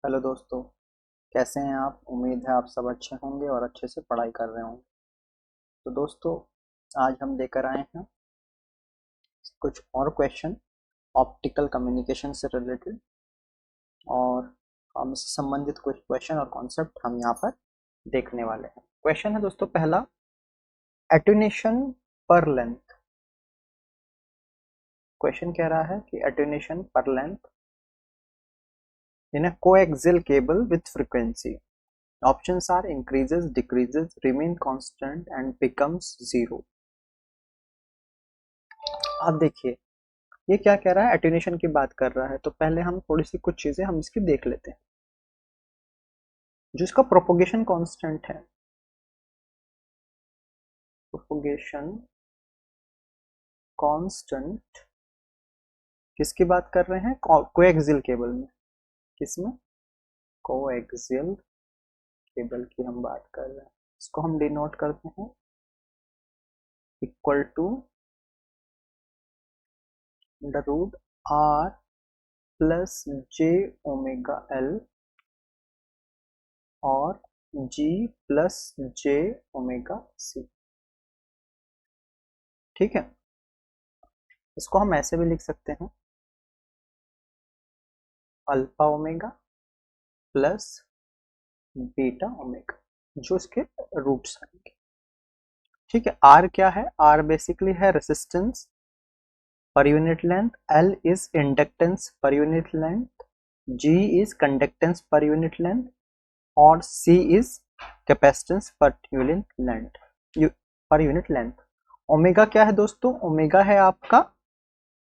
Hello दोस्तों। कैसे हैं आप? उम्मीद है आप सब अच्छे होंगे और अच्छे से पढ़ाई कर रहे होंगे। तो दोस्तों, आज हम लेकर आए हैं कुछ और क्वेश्चन ऑप्टिकल कम्युनिकेशन से रिलेटेड, और हम इससे संबंधित कुछ क्वेश्चन और कॉन्सेप्ट हम यहाँ पर देखने वाले हैं। क्वेश्चन है दोस्तों पहला, एटेन्यूएशन पर लेंथ। क्वेश्चन कह रहा है कि एटेन्यूएशन पर length in a coaxial cable with frequency. Options are increases, decreases, remain constant and becomes zero. अब देखिए, ये क्या कह रहा है, एटेन्यूएशन की बात कर रहा है। तो पहले हम थोड़ी सी कुछ चीजें हम इसकी देख लेते हैं। जो इसका प्रोपोगेशन कांस्टेंट है, प्रोपोगेशन कांस्टेंट किसकी बात कर रहे हैं? कोएक्सियल केबल में। किसमें? कोएक्सियल केबल की हम बात कर रहे हैं। इसको हम डिनोट करते हैं equal to √r plus j omega L और g plus j omega C. ठीक है, इसको हम ऐसे भी लिख सकते हैं, alpha omega plus beta omega, जो इसके रूट्स आएंगे। ठीक है, आर क्या है? आर बेसिकली है resistance per unit length, L is inductance per unit length, G is conductance per unit length और C is capacitance per unit length. Per unit length. Omega क्या है दोस्तों? ओमेगा है आपका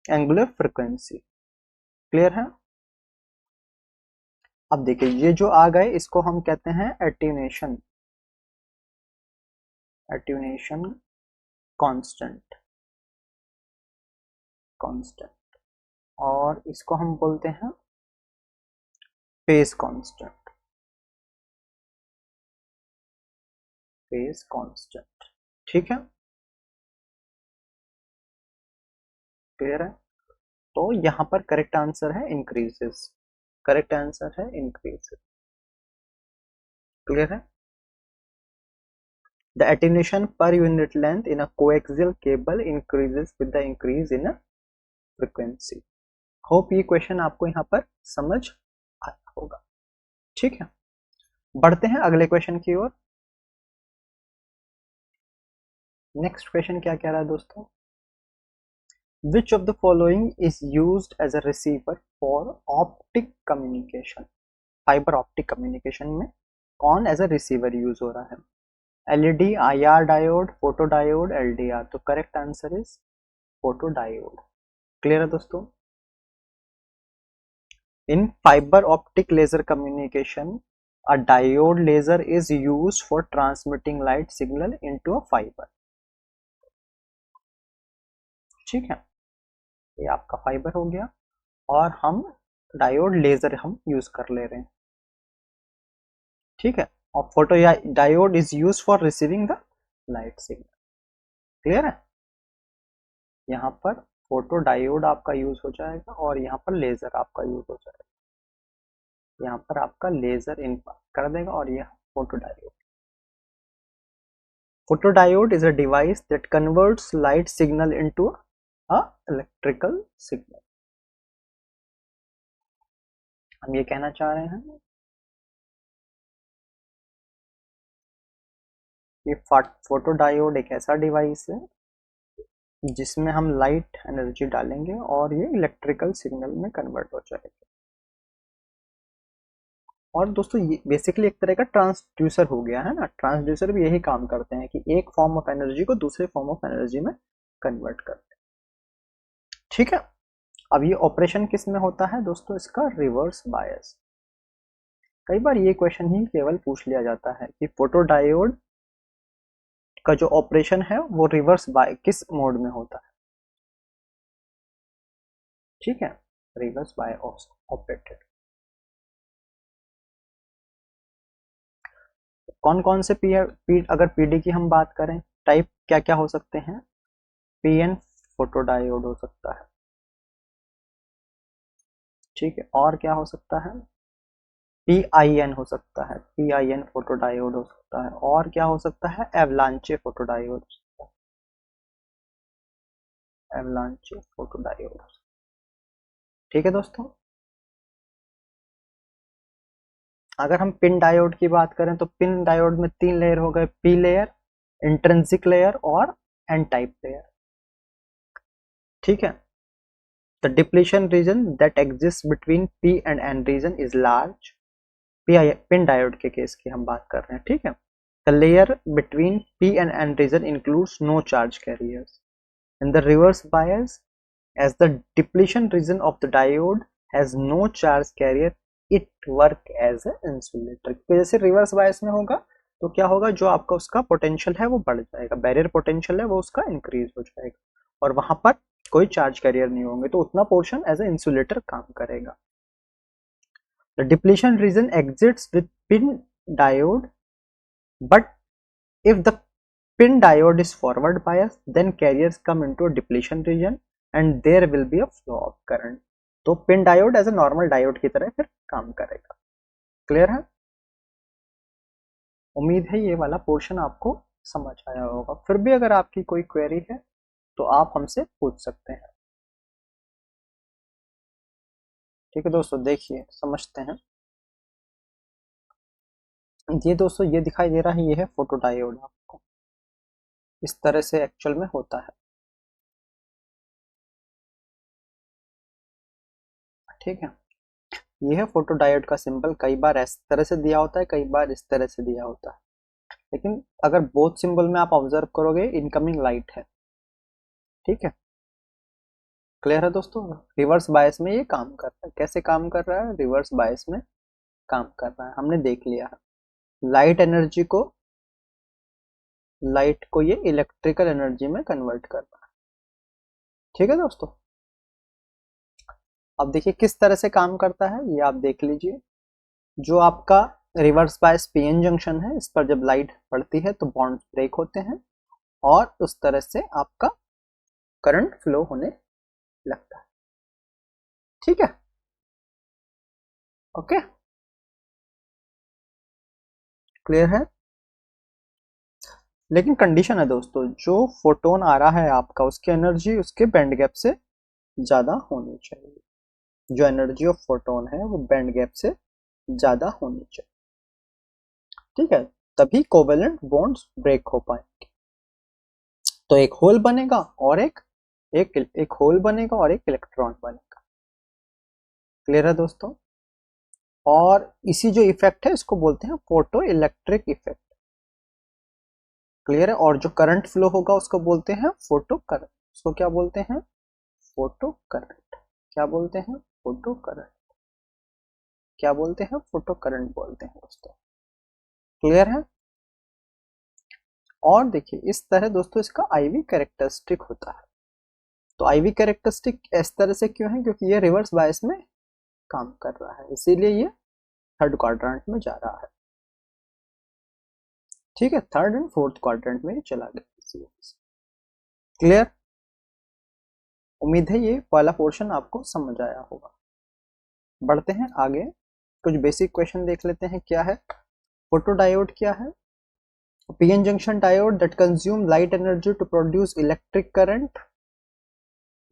एंगुलर फ्रीक्वेंसी। क्लियर है? अब देखिए, ये जो आ गए इसको हम कहते हैं एटेन्यूएशन, एटेन्यूएशन कांस्टेंट, कांस्टेंट। और इसको हम बोलते हैं फेज कांस्टेंट, फेज कांस्टेंट। ठीक है, क्लियर है? तो यहाँ पर करेक्ट आंसर है इंक्रीजेस, करेक्ट आंसर है इंक्रीजेस। क्लियर है? The attenuation per unit length in a coaxial cable increases with the increase in a frequency. Hope ये क्वेश्चन आपको यहाँ पर समझ आया होगा। ठीक है, बढ़ते हैं अगले क्वेश्चन की ओर। नेक्स्ट क्वेश्चन क्या कह रहा है दोस्तों? Which of the following is used as a receiver for optic communication? Fibre optic communication में कौन एज अ रिसीवर यूज हो रहा है? LED, IR diode, photo diode, LDR. तो correct answer is photo diode. Clear है दोस्तों? In fiber optic laser communication, a diode laser is used for transmitting light signal into a fiber. ठीक है, ये आपका फाइबर हो गया और हम डायोड लेजर हम यूज कर ले रहे हैं। ठीक है, और फोटो या diode is use for receiving the light signal. Clear है? यहाँ पर फोटो डायोड आपका यूज हो जाएगा और यहाँ पर लेजर आपका यूज हो जाएगा। यहाँ पर आपका लेजर इनपुट कर देगा और यह photo diode. Photodiode is a device that converts light signal into a electrical signal. हम ये कहना चाह रहे हैं कि फोटोडायोड एक ऐसा डिवाइस है जिसमें हम लाइट एनर्जी डालेंगे और ये इलेक्ट्रिकल सिग्नल में कन्वर्ट हो जाएगा। और दोस्तों, ये बेसिकली एक तरह का ट्रांसड्यूसर हो गया है ना। ट्रांसड्यूसर भी यही काम करते हैं कि एक फॉर्म ऑफ एनर्जी को दूसरे फॉर्म ऑफ एनर्जी में कन्वर्ट करते हैं। ठीक है, अब ये ऑपरेशन किस में होता है दोस्तों? इसका रिवर्स बायस। कई बार ये क्वेश्चन ही केवल पूछ लिया जाता है कि फोटोडायोड का जो ऑपरेशन है वो रिवर्स बाय किस मोड में होता है। ठीक है, रिवर्स बाय ऑपरेटेड। कौन कौन से अगर पीडी की हम बात करें, टाइप क्या क्या हो सकते हैं? पीएन फोटोडायोड हो सकता है। ठीक है, और क्या हो सकता है? PIN हो सकता है, PIN फोटोडायोड हो सकता है, और क्या हो सकता है, एवलांचे फोटोडायोड, एवलांचे फोटोडायोड। ठीक है दोस्तों, अगर हम पिन डायोड की बात करें तो पिन डायोड में 3 लेयर हो गए, पी लेयर, इंट्रिंसिक लेयर और एन टाइप लेयर। ठीक है, the depletion region that exist between P and N region is large, PIN diode के केस की हम बात कर रहे हैं। ठीक है, the layer between P and N region includes no charge carriers in the reverse bias, as the depletion region of the diode has no charge carrier, it work as a insulator। जैसे reverse bias में होगा तो क्या होगा, जो आपका उसका potential है वो बढ़ जाएगा, बैरियर पोटेंशियल है वो उसका इंक्रीज हो जाएगा, और वहां पर कोई चार्ज कैरियर नहीं होंगे, तो उतना पोर्शन एज ए इंसुलेटर काम करेगा। The depletion reason exits with pin diode, but if the pin diode is forward bias, then carriers come into a depletion region and there will be a flow of current। तो PIN diode as a normal diode की तरह फिर काम करेगा। Clear है, उम्मीद है ये वाला पोर्शन आपको समझ आया होगा। फिर भी अगर आपकी कोई क्वेरी है तो आप हमसे पूछ सकते हैं। ठीक है दोस्तों, देखिए समझते हैं। ये दोस्तों ये दिखाई दे रहा है, ये है फोटोडायोड, आपको इस तरह से एक्चुअल में होता है। ठीक है, ये है फोटोडायोड का सिंबल, कई बार इस तरह से दिया होता है, कई बार इस तरह से दिया होता है, लेकिन अगर बोथ सिंबल में आप ऑब्जर्व करोगे इनकमिंग लाइट है। ठीक है, क्लियर है दोस्तों, रिवर्स बायस में ये काम कर रहा है। कैसे काम कर रहा है, रिवर्स बायस में काम कर रहा है, हमने देख लिया है। लाइट को ये इलेक्ट्रिकल एनर्जी में कन्वर्ट कर रहा है। ठीक है दोस्तों, अब देखिए किस तरह से काम करता है, ये आप देख लीजिए। जो आपका रिवर्स बायस पीएन जंक्शन है, इस पर जब लाइट पड़ती है तो बॉन्ड ब्रेक होते हैं और उस तरह से आपका करंट फ्लो होने लगता है। ठीक है, ओके, क्लियर है। लेकिन कंडीशन है दोस्तों, जो फोटोन आ रहा है आपका, उसकी एनर्जी उसके बैंड गैप से ज्यादा होनी चाहिए। जो एनर्जी ऑफ फोटोन है वो बैंड गैप से ज्यादा होनी चाहिए। ठीक है, तभी कोवेलेंट बॉन्ड्स ब्रेक हो पाएंगे। तो एक होल बनेगा और एक होल बनेगा और एक इलेक्ट्रॉन बनेगा। क्लियर है दोस्तों, और इसी जो इफेक्ट है इसको बोलते हैं फोटो इलेक्ट्रिक इफेक्ट। क्लियर है, और जो करंट फ्लो होगा उसको बोलते हैं फोटो करंट। उसको क्या बोलते हैं, फोटो करंट। क्या बोलते हैं, फोटो करंट। क्या बोलते हैं, फोटो करंट बोलते हैं दोस्तों। क्लियर है, और देखिए इस तरह दोस्तों इसका आईवी कैरेक्टरिस्टिक होता है। तो आईवी कैरेक्टरिस्टिक इस तरह से क्यों है, क्योंकि ये रिवर्स बायस में काम कर रहा है, इसीलिए ये थर्ड क्वाड्रेंट में जा रहा है। ठीक है, थर्ड एंड फोर्थ क्वाड्रेंट में चला गया। क्लियर, उम्मीद है ये वाला पोर्शन आपको समझ आया होगा। बढ़ते हैं आगे, कुछ बेसिक क्वेश्चन देख लेते हैं। क्या है, फोटोडायोड क्या है, PN junction diode that consume light energy to produce electric current.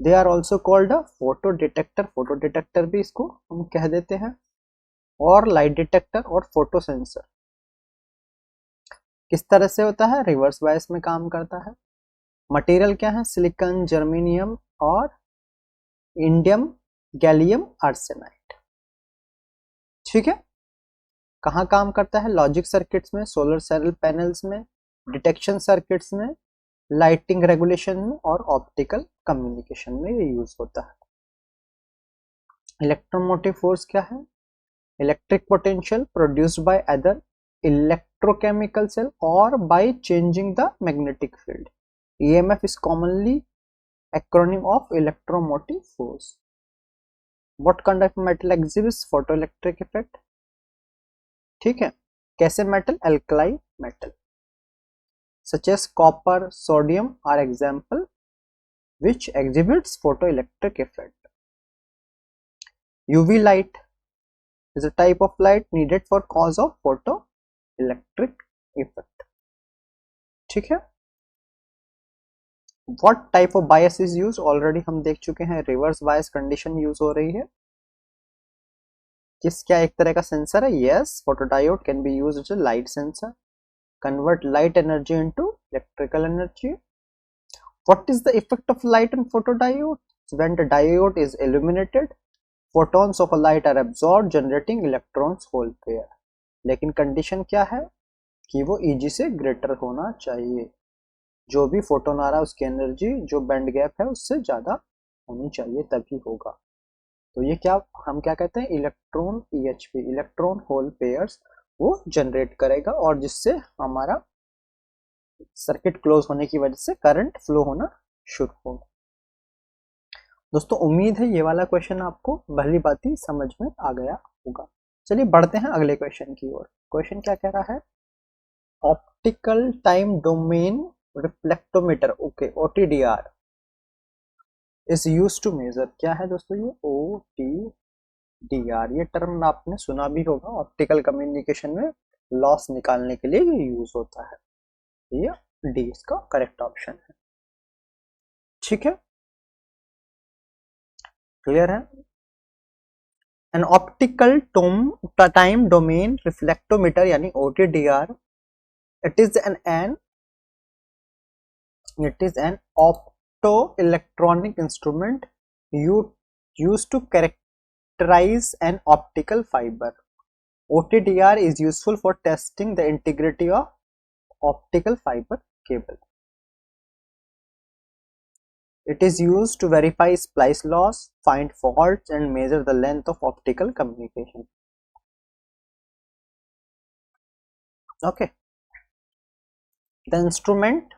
They are also called a photo detector, photo detector भी इसको हम कह देते हैं, और लाइट डिटेक्टर और फोटो सेंसर। किस तरह से होता है, रिवर्स बायस में काम करता है। मटेरियल क्या है, सिलिकॉन, जर्मेनियम और इंडियम गैलियम आर्सेनाइड। ठीक है, कहाँ काम करता है, लॉजिक सर्किट्स में, सोलर सेल पैनल्स में, डिटेक्शन सर्किट्स में, लाइटिंग रेगुलेशन में और ऑप्टिकल कम्युनिकेशन में ये यूज होता है। इलेक्ट्रोमोटिव फोर्स क्या है, electric potential produced by other electrochemical cell और by changing the magnetic field. EMF is commonly acronym of electromotive force. What kind of metal exhibits photoelectric effect. ठीक है, कैसे metal, alkali metal such as copper, sodium are example which exhibits photoelectric effect. UV light, is a type of light needed for cause of photoelectric effect. ठीक है, what type of bias is used, already हम देख चुके हैं, reverse bias condition use हो रही है। किस क्या एक तरह का सेंसर है, yes, photodiode can be used as a light sensor, convert light energy into electrical energy. What is the effect of light on photodiode? When the diode is illuminated, photons of a light are absorbed, generating electrons hole pair. लेकिन condition क्या है कि वो Eg से greater होना चाहिए, जो भी फोटोन आ रहा है उसकी एनर्जी जो बैंड गैप है उससे ज्यादा होनी चाहिए, तभी होगा। तो ये क्या हम क्या कहते हैं, electron EHP, electron hole pairs वो जनरेट करेगा, और जिससे हमारा सर्किट क्लोज होने की वजह से करंट फ्लो होना शुरू होगा। दोस्तों उम्मीद है ये वाला क्वेश्चन आपको भली भांति समझ में आ गया होगा। चलिए बढ़ते हैं अगले क्वेश्चन की ओर। क्वेश्चन क्या कह रहा है, optical time domain reflectometer, okay, OTDR is used to measure, क्या है दोस्तों ये OTDR, ये टर्म आपने सुना भी होगा, ऑप्टिकल कम्युनिकेशन में लॉस निकालने के लिए ये यूज होता है। ये डी इसका करेक्ट ऑप्शन है। ठीक है, क्लियर है। An optical time domain reflectometer यानी OTDR, it is an opto electronic instrument used to characterize an optical fiber. OTDR is useful for testing the integrity of optical fiber cable. It is used to verify splice loss, find faults and measure the length of optical communication. Okay. The instrument,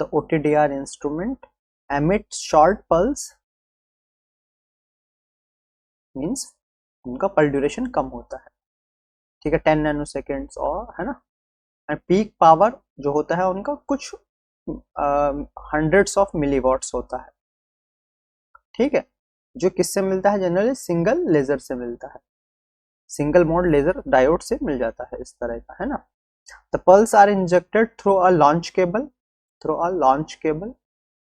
the OTDR instrument emits short pulse, means उनका pulse duration कम होता है, ठीक है, 10 nano seconds, और है ना, and peak power जो होता है उनका कुछ हंड्रेड्स ऑफ मिलीवॉट्स होता है। ठीक है, जो किससे मिलता है, जनरली सिंगल लेजर से मिलता है, सिंगल मोड लेजर डायोड से मिल जाता है, इस तरह का, है ना। The pulse are injected through a launch cable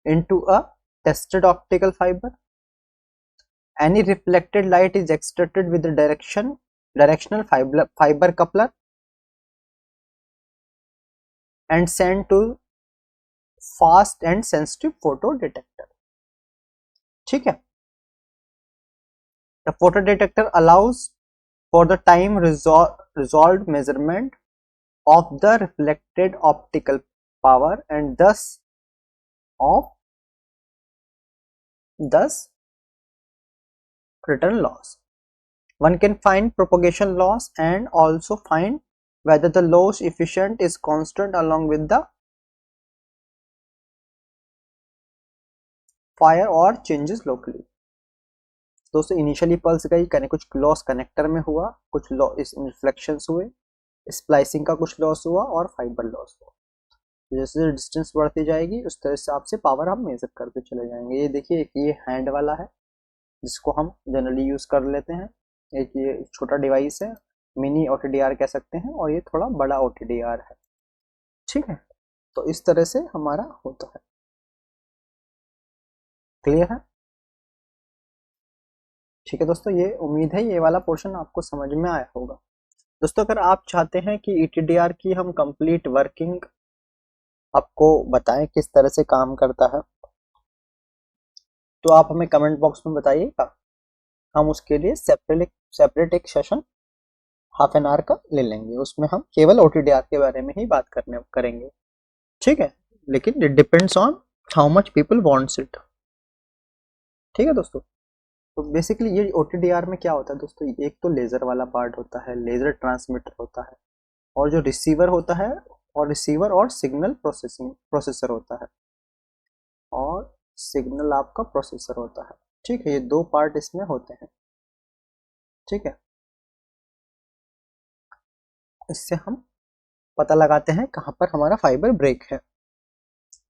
into a tested optical fibre. Any reflected light is extracted with the directional fiber coupler and sent to fast and sensitive photo detector. ठीक है, the photo detector allows for the time resolved measurement of the reflected optical power and thus return loss. One can find propagation loss and also find whether the loss efficient is constant along with the fire or changes locally. दोस्तों initially pulse गई, कुछ loss connector में हुआ, कुछ loss reflections हुए, splicing का कुछ loss हुआ और फाइबर लॉस हुआ। जैसे डिस्टेंस बढ़ती जाएगी उस तरह से आपसे पावर हम मेजर करते चले जाएंगे। ये देखिए, एक ये हैंड वाला है जिसको हम जनरली यूज कर लेते हैं, एक ये छोटा डिवाइस है, मिनी OTDR कह सकते हैं, और ये थोड़ा बड़ा OTDR है। ठीक है, तो इस तरह से हमारा होता है। क्लियर है? ठीक है दोस्तों, ये उम्मीद है ये वाला पोर्शन आपको समझ में आया होगा। दोस्तों अगर आप चाहते हैं कि ETDR की हम कंप्लीट वर्किंग आपको बताएं किस तरह से काम करता है, तो आप हमें कमेंट बॉक्स में बताइएगा, हम उसके लिए सेपरेट एक सेशन हाफ एन आवर का ले लेंगे, उसमें हम केवल OTDR के बारे में ही बात करेंगे। ठीक है, लेकिन it depends on how much people wants it. ठीक है दोस्तों, तो बेसिकली ये OTDR में क्या होता है दोस्तों, एक तो लेजर वाला पार्ट होता है, लेजर ट्रांसमीटर होता है, और जो रिसीवर होता है, और रिसीवर और सिग्नल प्रोसेसर होता है, और सिग्नल आपका प्रोसेसर होता है। ठीक है, ये दो पार्ट इसमें होते हैं। ठीक है, इससे हम पता लगाते हैं कहाँ पर हमारा फाइबर ब्रेक है,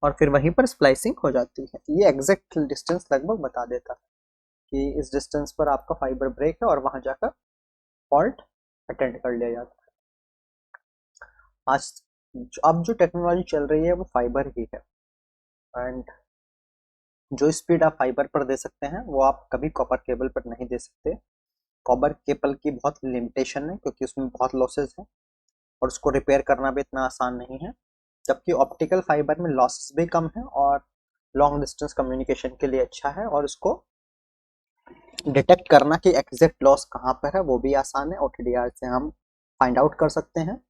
और फिर वहीं पर स्प्लाइसिंग हो जाती है। ये एग्जैक्ट डिस्टेंस लगभग बता देता है। कि इस डिस्टेंस पर आपका फाइबर ब्रेक है और वहां जाकर फॉल्ट अटेंड कर लिया जाता है। आज अब जो टेक्नोलॉजी चल रही है वो फाइबर ही है, एंड जो स्पीड आप फाइबर पर दे सकते हैं वो आप कभी कॉपर केबल पर नहीं दे सकते। कॉपर केबल की बहुत लिमिटेशन है क्योंकि उसमें बहुत लॉसेस हैं और उसको रिपेयर करना भी इतना आसान नहीं है, जबकि ऑप्टिकल फाइबर में लॉसेस भी कम है और लॉन्ग डिस्टेंस कम्युनिकेशन के लिए अच्छा है, और उसको डिटेक्ट करना कि एग्जैक्ट लॉस कहाँ पर है वो भी आसान है। OTDR से हम फाइंड आउट कर सकते हैं,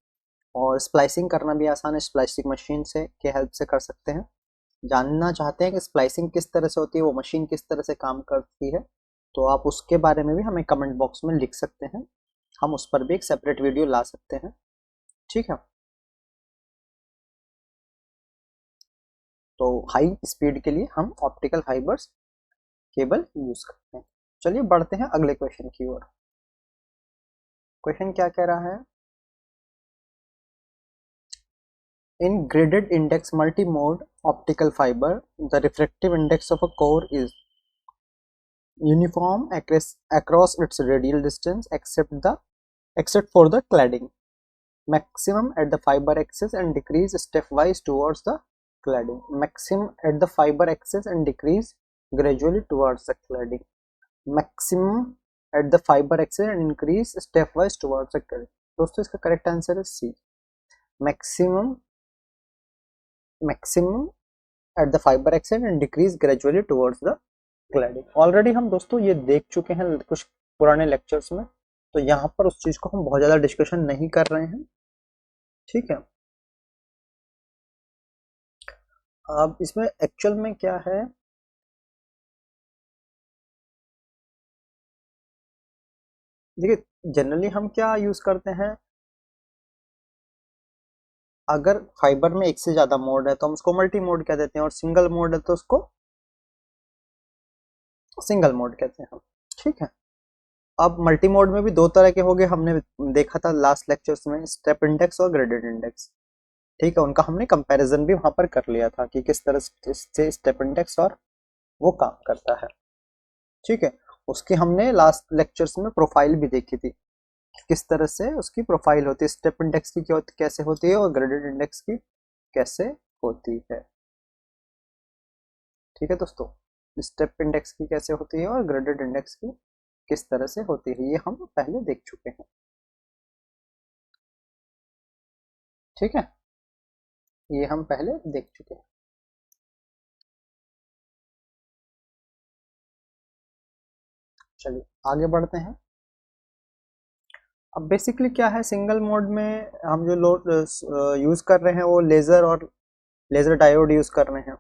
और स्प्लाइसिंग करना भी आसान है, स्प्लाइसिंग मशीन से के हेल्प से कर सकते हैं। जानना चाहते हैं कि स्प्लाइसिंग किस तरह से होती है, वो मशीन किस तरह से काम करती है, तो आप उसके बारे में भी हमें कमेंट बॉक्स में लिख सकते हैं, हम उस पर भी एक सेपरेट वीडियो ला सकते हैं। ठीक है, तो हाई स्पीड के लिए हम ऑप्टिकल फाइबर्स केबल यूज करते हैं। चलिए बढ़ते हैं अगले क्वेश्चन की ओर। क्वेश्चन क्या कह रहा है? In graded index multi mode optical fibre the refractive index of a core is uniform across its radial distance except for the cladding, maximum at the fiber axis and decrease stepwise towards the cladding, maximum at the fiber axis and decrease gradually towards the cladding, maximum at the fiber axis and increase stepwise towards the cladding। दोस्तों इसका correct answer है C, maximum maximum at the fibre axis and decrease gradually towards the cladding. Already हम दोस्तों ये देख चुके हैं कुछ पुराने लेक्चर्स में, तो यहाँ पर उस चीज को हम बहुत ज्यादा डिस्कशन नहीं कर रहे हैं। ठीक है, अब इसमें एक्चुअल में क्या है, देखिए जनरली हम क्या यूज करते हैं, अगर फाइबर में एक से ज्यादा मोड है तो हम उसको मल्टी मोड कह देते हैं, और सिंगल मोड है तो उसको सिंगल मोड कहते हैं हम। ठीक है, अब मल्टी मोड में भी दो तरह के हो गए, हमने देखा था लास्ट लेक्चर्स में, स्टेप इंडेक्स और ग्रेडेड इंडेक्स। ठीक है, उनका हमने कंपैरिजन भी वहां पर कर लिया था कि किस तरह से स्टेप इंडेक्स और वो काम करता है। ठीक है, उसकी हमने लास्ट लेक्चर्स में प्रोफाइल भी देखी थी, किस तरह से उसकी प्रोफाइल होती है, स्टेप इंडेक्स की कैसे होती है और ग्रेडेड इंडेक्स की कैसे होती है। ठीक है दोस्तों, स्टेप इंडेक्स की कैसे होती है और ग्रेडेड इंडेक्स की किस तरह से होती है, ये हम पहले देख चुके हैं। ठीक है, ये हम पहले देख चुके हैं। चलिए आगे बढ़ते हैं। अब बेसिकली क्या है, सिंगल मोड में हम जो लोड यूज कर रहे हैं वो लेजर और लेजर डायोड यूज कर रहे हैं।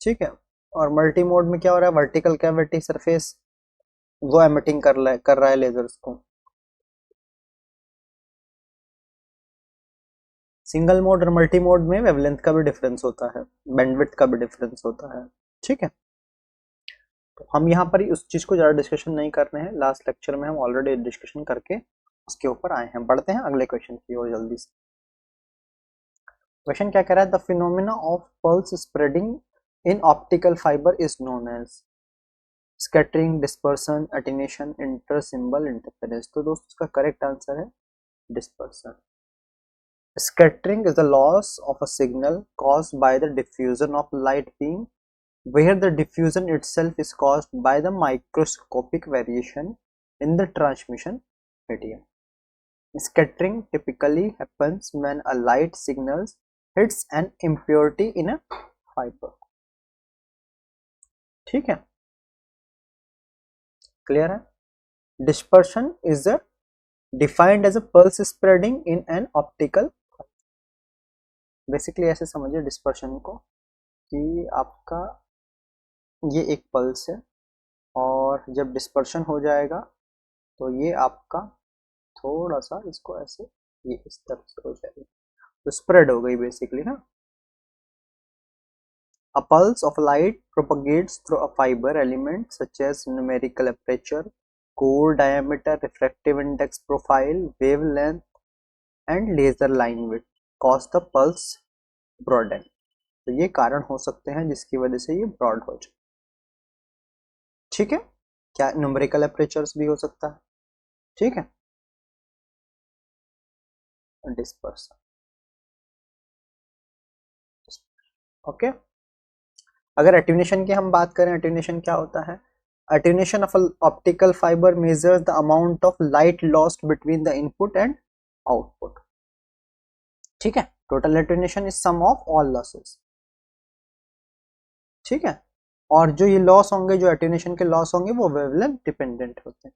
ठीक है, और मल्टी मोड में क्या हो रहा है, वर्टिकल कैविटी सरफेस वो एमिटिंग कर रहा है लेजर्स को। सिंगल मोड और मल्टी मोड में वेवलेंथ का भी डिफरेंस होता है, बैंडविड्थ का भी डिफरेंस होता है। ठीक है, तो हम यहाँ पर उस चीज को ज़्यादा डिस्कशन नहीं कर रहे हैं, लास्ट लेक्चर में हम ऑलरेडी डिस्कशन करके उसके ऊपर आए हैं। बढ़ते हैं अगले क्वेश्चन की ओर जल्दी से। क्वेश्चन क्या कह रहा है, the phenomena of pulse spreading in optical fibre is known as scattering, dispersion, attenuation, intersymbol interference. तो दोस्तों इसका करेक्ट आंसर है dispersion. Scattering is the loss of a signal caused by the diffusion of light beam, where the diffusion itself is caused by the microscopic variation in the transmission medium. Scattering typically happens when a light signal hits an impurity in a fiber. ठीक है, clear है? Dispersion is defined as a pulse spreading in an optical। Basically ऐसे समझिए dispersion को कि आपका ये एक पल्स है, और जब डिस्पर्शन हो जाएगा तो ये आपका थोड़ा सा इसको ऐसे ये इस तरह से हो जाएगी, तो स्प्रेड हो गई बेसिकली ना। A pulse of light propagates through a fiber element such as numerical aperture, core diameter, refractive index profile, wavelength and laser line width cause the pulse broaden। तो ये कारण हो सकते हैं जिसकी वजह से ये ब्रॉड हो जाए। ठीक है, क्या न्यूमेरिकल अपर्चर्स भी हो सकता है, ठीक है। Dispersion, okay. अगर एटेन्यूएशन की हम बात करें, एटेन्यूएशन क्या होता है? Attenuation of optical fibre measures the amount of light lost between the input and output, ठीक है। Total attenuation is sum of all losses, ठीक है। और जो ये लॉस होंगे, जो एटेन्यूएशन के लॉस होंगे, वो वेवलेंथ डिपेंडेंट होते हैं,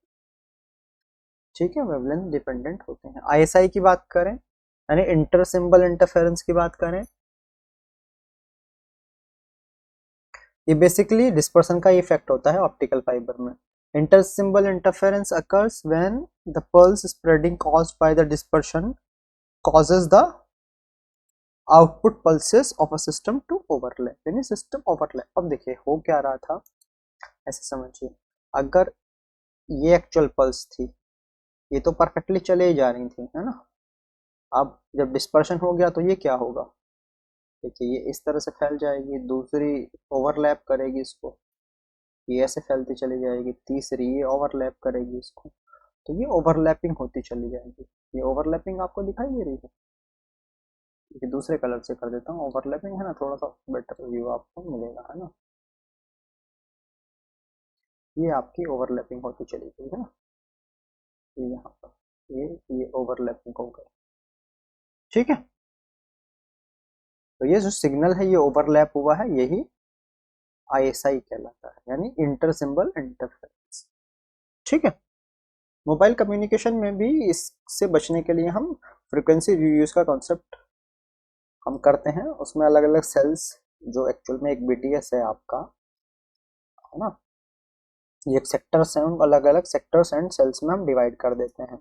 ठीक है, वेवलेंथ डिपेंडेंट होते हैं। आईएसआई की बात करें, यानी इंटर सिंबल इंटरफेरेंस की बात करें, ये बेसिकली डिस्पर्सन का इफेक्ट होता है ऑप्टिकल फाइबर में। Inter symbol interference occurs when the pulse spreading caused by the dispersion causes the output pulses of a system to overlap, यानी सिस्टम ओवरलैप। अब देखिए हो क्या रहा था, ऐसे समझिए, अगर ये एक्चुअल पल्स थी, ये तो परफेक्टली चले ही जा रही थी, है ना। अब जब डिस्पर्शन हो गया तो ये क्या होगा, देखिए ये इस तरह से फैल जाएगी, दूसरी ओवरलैप करेगी इसको, ये ऐसे फैलती चली जाएगी, तीसरी ये ओवरलैप करेगी इसको, तो ये ओवरलैपिंग होती चली जाएगी। ये ओवरलैपिंग आपको दिखाई दे रही है, ये दूसरे कलर से कर देता हूँ, ओवरलैपिंग है ना, थोड़ा सा बेटर व्यू आपको मिलेगा, है ना। ये आपकी ओवरलैपिंग होती चली गई है ना, ये यहाँ पर ये ओवरलैपिंग हो गई, ठीक है। तो ये जो सिग्नल है ये ओवरलैप हुआ है, यही आईएसआई कहलाता है, यानी इंटर सिंबल इंटरफेरेंस, ठीक है। मोबाइल कम्युनिकेशन में भी इससे बचने के लिए हम फ्रीक्वेंसी रीयूज का कॉन्सेप्ट हम करते हैं, उसमें अलग अलग सेल्स, जो एक्चुअल में एक बीटीएस है आपका, है ना, ये सेक्टर्स हैं, उनको अलग अलग सेक्टर्स एंड सेल्स में हम डिवाइड कर देते हैं,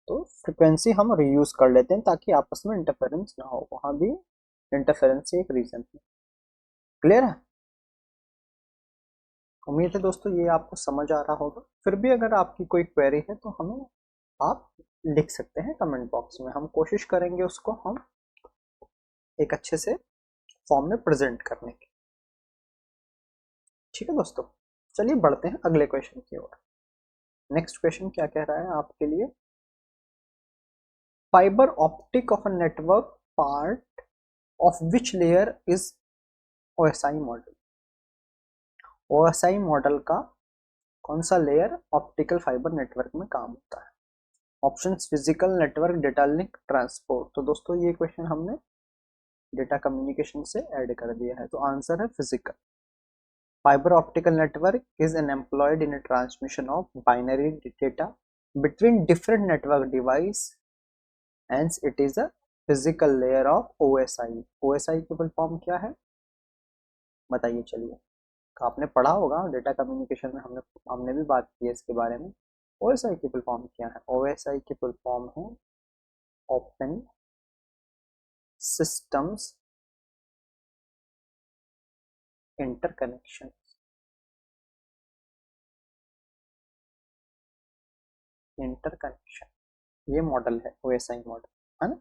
तो फ्रिक्वेंसी हम रीयूज कर लेते हैं ताकि आपस में इंटरफेरेंस ना हो, वहाँ भी इंटरफेरेंस एक रीजन है। क्लियर है? उम्मीद है दोस्तों ये आपको समझ आ रहा होगा। फिर भी अगर आपकी कोई क्वेरी है तो हमें आप लिख सकते हैं कमेंट बॉक्स में, हम कोशिश करेंगे उसको हम एक अच्छे से फॉर्म में प्रेजेंट करने की, ठीक है दोस्तों। चलिए बढ़ते हैं अगले क्वेश्चन की ओर। नेक्स्ट क्वेश्चन क्या कह रहा है आपके लिए, fibre optic of a network part of which layer is OSI model. OSI model का कौन सा लेयर ऑप्टिकल फाइबर नेटवर्क में काम होता है? Options physical network, data link, transport. तो दोस्तों ये क्वेश्चन हमने डेटा कम्युनिकेशन से ऐड कर दिया है, तो आंसर है physical. Fibre optical network is an employed in transmission of binary data between different network device, hence it is a physical layer of OSI। OSI की फुल फॉर्म क्या है बताइए, चलिए। आपने पढ़ा होगा डेटा कम्युनिकेशन में, हमने हमने भी बात की है इसके बारे में। OSI की फुल फॉर्म क्या है? OSI की फुल फॉर्म है ओपन सिस्टम्स इंटरकनेक्शन, इंटरकनेक्शन ये मॉडल है OSI मॉडल, है ना।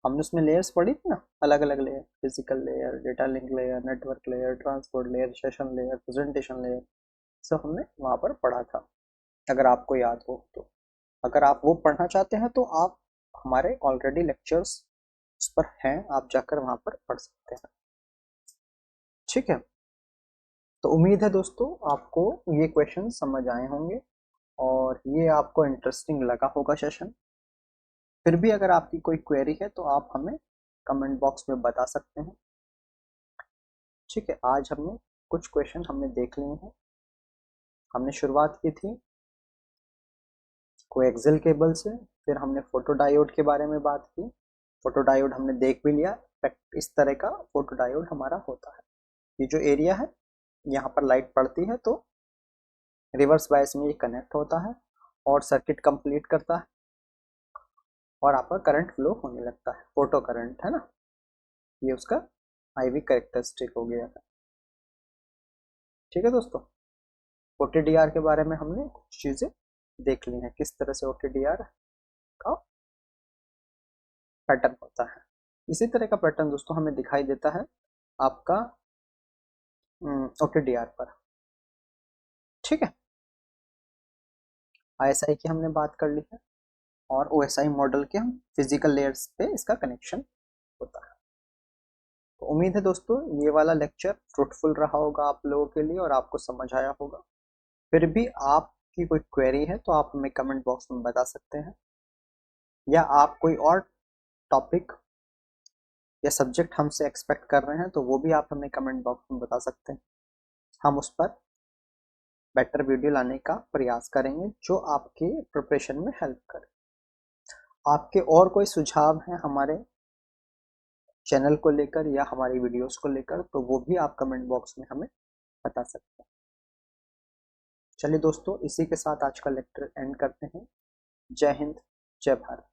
हमने उसमें लेयर्स पढ़ी थी ना, अलग अलग layer, physical layer, data link layer, network layer, transport layer, session layer, presentation layer, सब हमने वहाँ पर पढ़ा था, अगर आपको याद हो तो। अगर आप वो पढ़ना चाहते हैं तो आप हमारे ऑलरेडी लेक्चर्स उस पर हैं, आप जाकर वहाँ पर पढ़ सकते हैं, ठीक है। तो उम्मीद है दोस्तों आपको ये क्वेश्चन समझ आए होंगे और ये आपको इंटरेस्टिंग लगा होगा सेशन। फिर भी अगर आपकी कोई क्वेरी है तो आप हमें कमेंट बॉक्स में बता सकते हैं, ठीक है। आज हमने कुछ क्वेश्चन हमने देख लिए हैं। हमने शुरुआत की थी कोएक्सियल केबल से, फिर हमने फोटो डायोड के बारे में बात की, फोटो डायोड हमने देख भी लिया, इस तरह का फोटो डायोड हमारा होता है। ये जो एरिया है यहाँ पर लाइट पड़ती है तो रिवर्स बायस में ये कनेक्ट होता है और सर्किट कंप्लीट करता है और आपका करंट फ्लो होने लगता है, फोटो करंट, है ना। ये उसका आईवी कैरेक्टरिस्टिक हो गया है, ठीक है दोस्तों। ओटीडीआर के बारे में हमने कुछ चीज़ें देख ली हैं, किस तरह से ओटीडीआर का पैटर्न होता है। इसी तरह का पैटर्न दोस्तों हमें दिखाई देता है आपका ओटीडीआर पर, ठीक है। ISI की हमने बात कर ली है, और OSI मॉडल के हम फिजिकल लेयर्स पे इसका कनेक्शन होता है। तो उम्मीद है दोस्तों ये वाला लेक्चर फ्रूटफुल रहा होगा आप लोगों के लिए और आपको समझ आया होगा। फिर भी आपकी कोई क्वेरी है तो आप हमें कमेंट बॉक्स में बता सकते हैं, या आप कोई और टॉपिक या सब्जेक्ट हमसे एक्सपेक्ट कर रहे हैं तो वो भी आप हमें कमेंट बॉक्स में बता सकते हैं। हम उस पर बेटर वीडियो लाने का प्रयास करेंगे जो आपके प्रिपरेशन में हेल्प करे। आपके और कोई सुझाव हैं हमारे चैनल को लेकर या हमारी वीडियोस को लेकर तो वो भी आप कमेंट बॉक्स में हमें बता सकते हैं। चलिए दोस्तों, इसी के साथ आज का लेक्चर एंड करते हैं। जय हिंद, जय भारत।